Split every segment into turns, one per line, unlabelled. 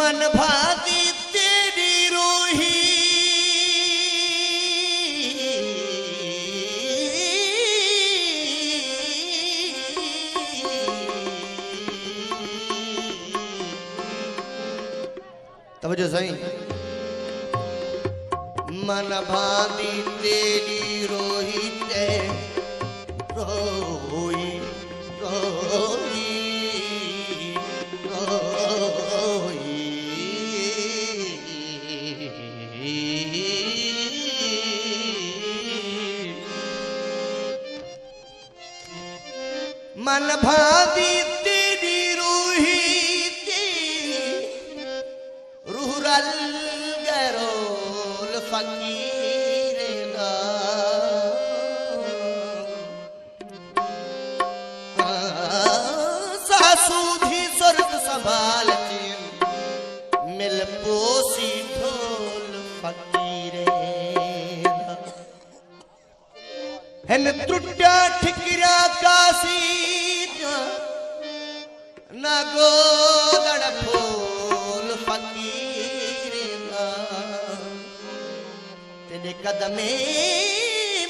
मन भाती तेरी रोही तवज्जो सही मन भाती तेरी रोही ते रोई रोई रोई मन भाती तेरी रूही रूह रल गैरोल फकीर दा सासूधी सुरत संभाल मिल पोसी ढोल फकीरे हन त्रुट्या ठिकरा कासी ना गोदड़ फूल फकीरे तेरे कदमे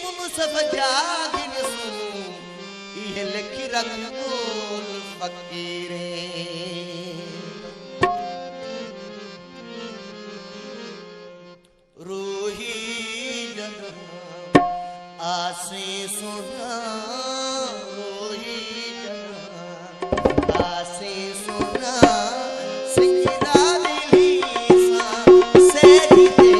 मुनसफ जागिन सू ये लिख रख बोल फकीरे रूही जना आसे सुना रूही जना आसे सुना सिंगरा दिलीसा से दे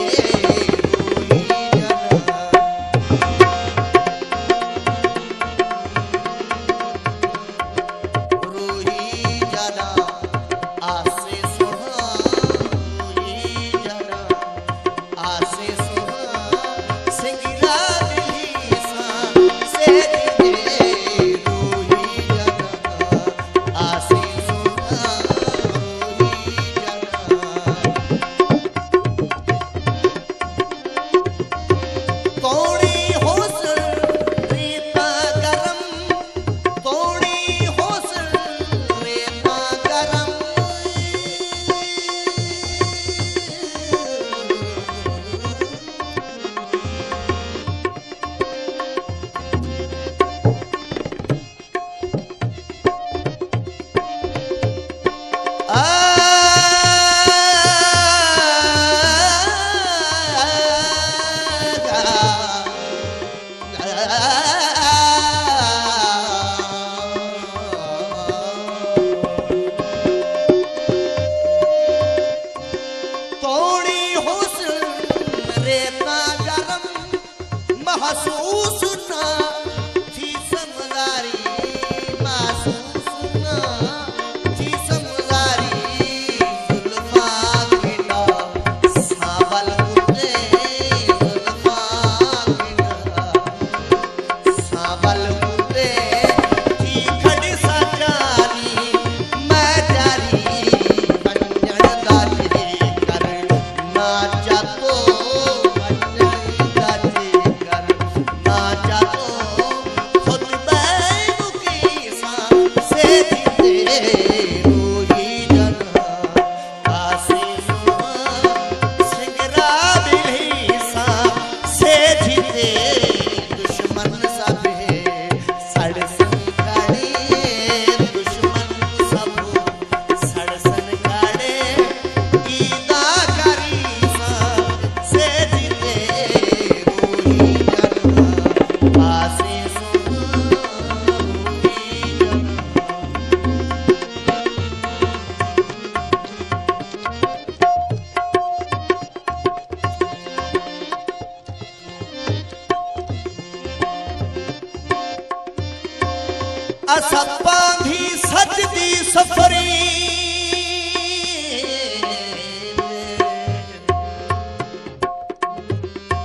असप्पा भी सजदी सफरी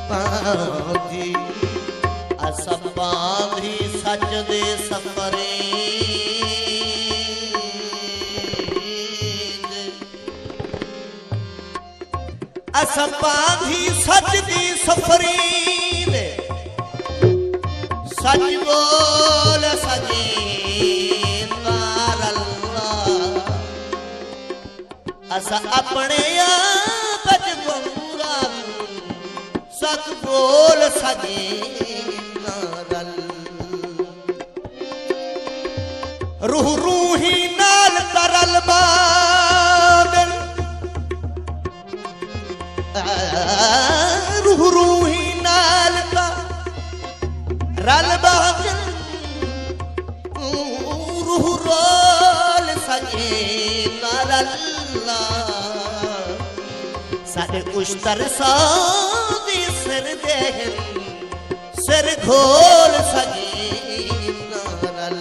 पांधी असप्पा भी सजदे सफरी असप्पा भी सजदी सफरी सच बोल सजे अस अपने आप च पूरा सत बोल सके ना रल रूह रूही नाल तरल बादल रूह रूही नाल रल बादल रूह रोल सके ना रल्ला सारे उश्तर सादी सिर दे सिर घोल सके ना रल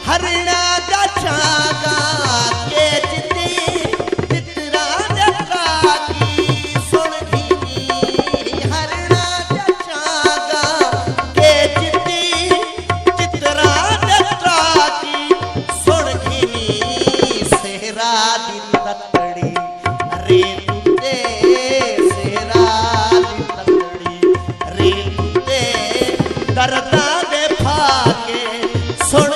हरना दा छागा के चिते चितरा जटा की सुन दी हरना दा छागा के चिते चितरा जटा की सुन दी सेहरा दी ततड़ी रे तुते सेहरा दी ततड़ी रे तुते दर्दा दे फाके सुन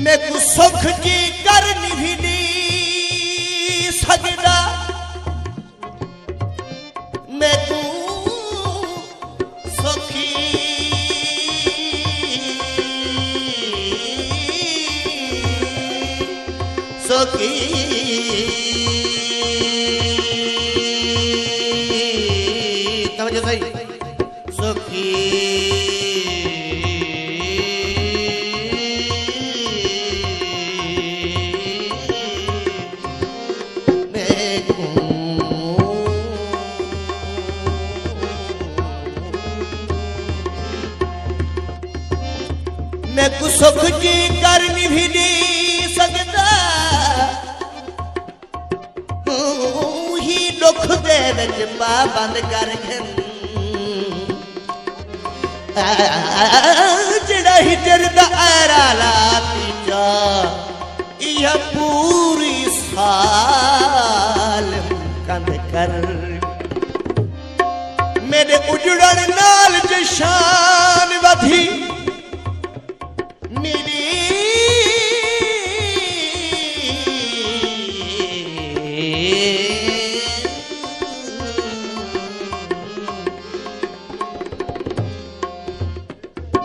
मैं को सुख जी करनी भी नहीं सकदा मैं को सुखी सुखी तवज्जो सही सुखी मैं को सुख जी करनी भी नहीं सकता ही दुख दे विच पाबंद कर जड़ा हिजर दा ऐराला तीजा यह पूरी साल कंद कर मेरे उजड़न नाल जशान वधी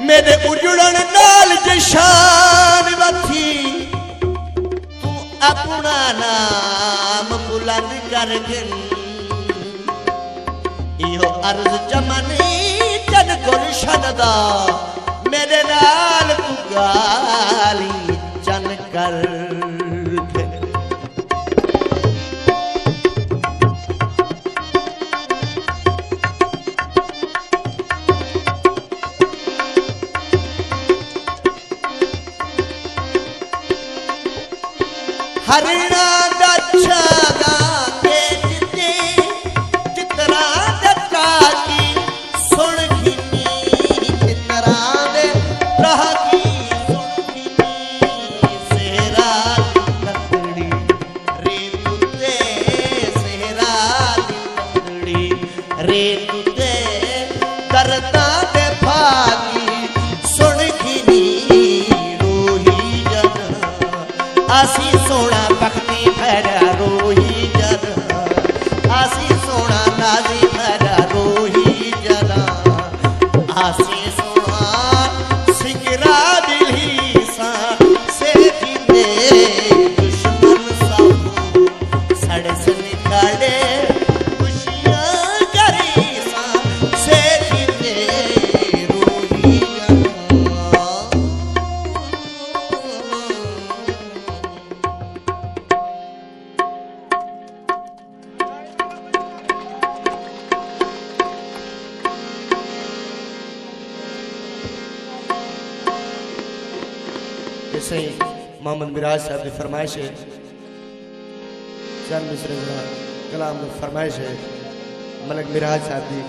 मेरे उजड़न नाल जशान वथी तू अपना नाम बुलंद कर इहो अर्ज चमनी जन गुलशन दा मेरे नाल तू गाली चन रे तुते दर्दा दे भागी सुन खिनी रोही जन आसी सोना भक्ति भरा रोही जन आसी सोना नाजी भरा रोही जना आसी सोना सिगरा दिली सा से जिंदे दुश्मन सब सड़ से निकाले जैसे मोहम्मद मिराज साहब की फरमाइश है चंद मिसरे कलाम में फरमाइश है मलक मिराज साहब की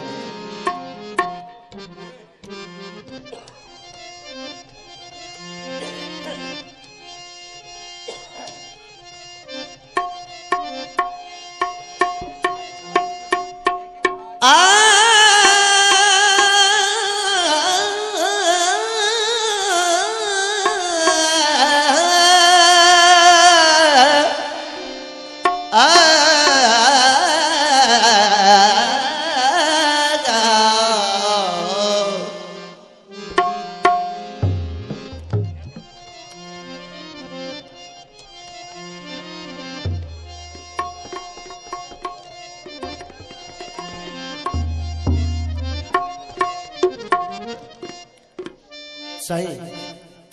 सही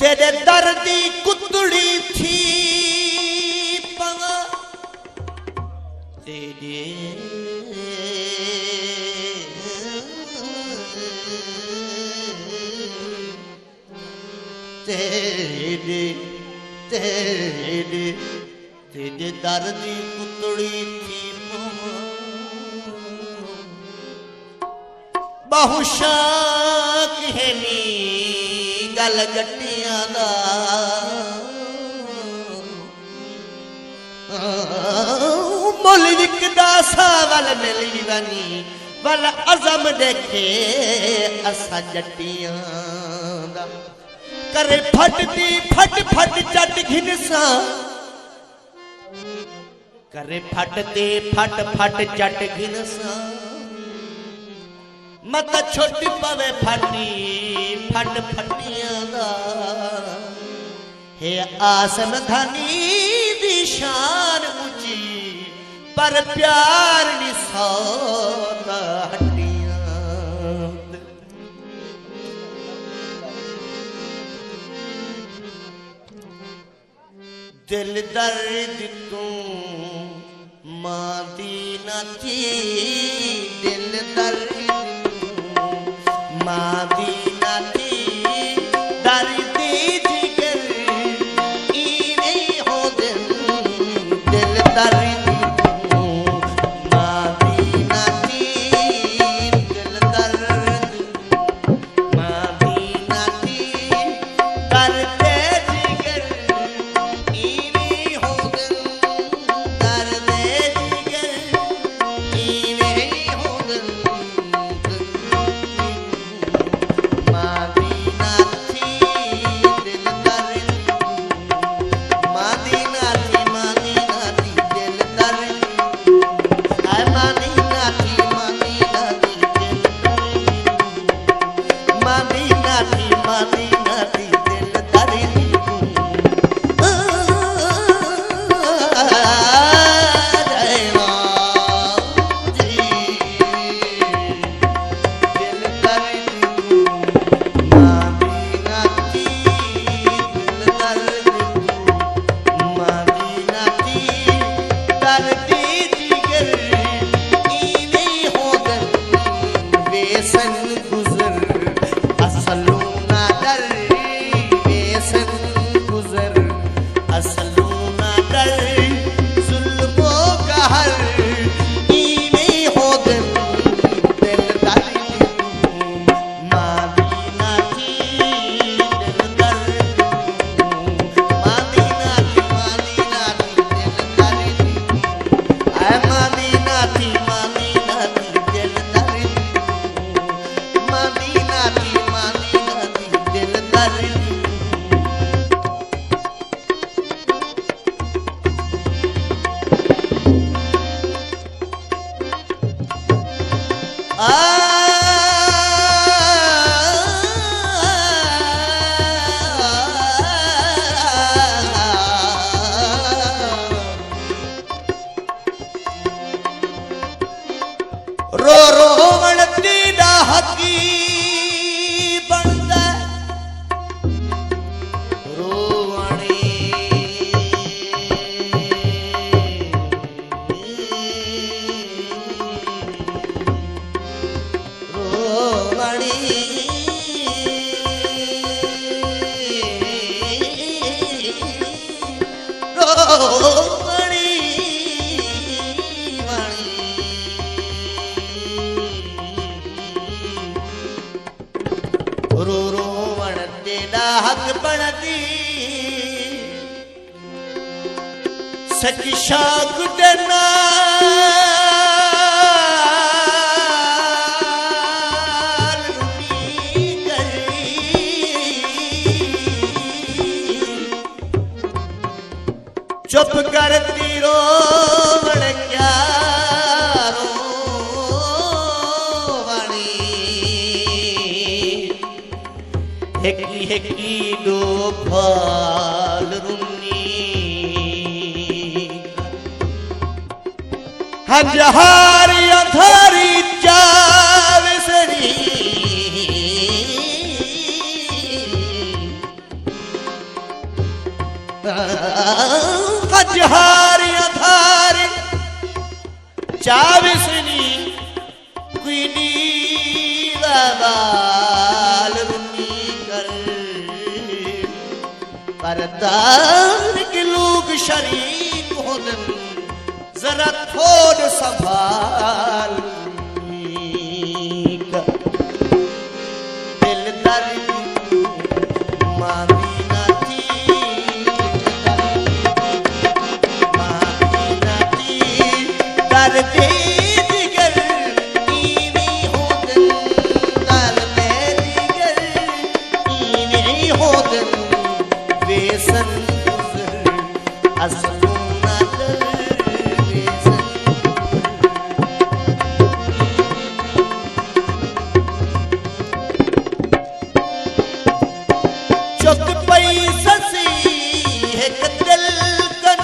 तेरे दर्दी कुतड़ी थी पवा तेरे तेरे तेरे तेरे दर्दी कुतड़ी थी पवा बहुशाक है नी गल गट्टियां दा मुल विकदा सा वल मिली बनी वल अज़म देखे असा जट्टियां दा करे फटदी फट फट जट घिनसा करे फटदी फट फट जट घिनसा मत छोटी पवे फटी फट फटियां दा हे आसन धनी दी शान ऊंची पर प्यार नी सौदा हड्डियां दिल दर्द तू मां दी ना थी दिल दर्द मादीना थी दर्दी जिगर इवे हो दिल दिल दर्दी मादीना थी दिल दर्द मादीना थी दर्दे जिगर इवे हो दिल दर्दे जिगर इवे हो दिल हकी बनदा रोवणी रोवणी रोवणी रो रोवण तेरा हक बनदी सच शाक देना चुप करती रोवण क्या रोवणी हेकी हेकी दो फाल रुनी हजारी अंधारी चावसरी हजारी अंधारी चावसनी कुनी बाल रुनी कर परदार के लोग शरीक होदन जरा थोड़ संभाल दिल दर्द मांगी दर्द दिगर नीवी होदन दर्द दिगर नीवी होदन बेसन असलू नदर बेसन चुक पई ससी एक दिल कन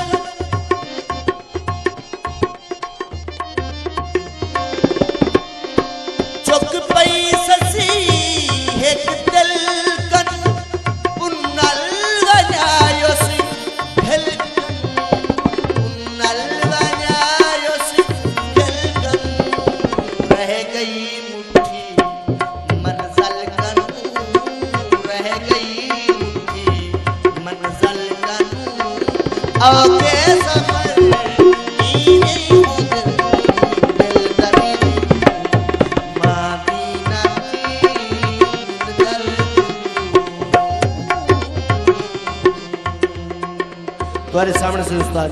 चुक पई ससी एक दिल कन पुनल वजायो सी दिल पुनल वजायो सी दिल कन रह गई मुट्ठी मंजल कन रह गई मुट्ठी मंजल कन आगे सफर नीवे हो दिल दर्द तुम्हारे सामने से उस्ताद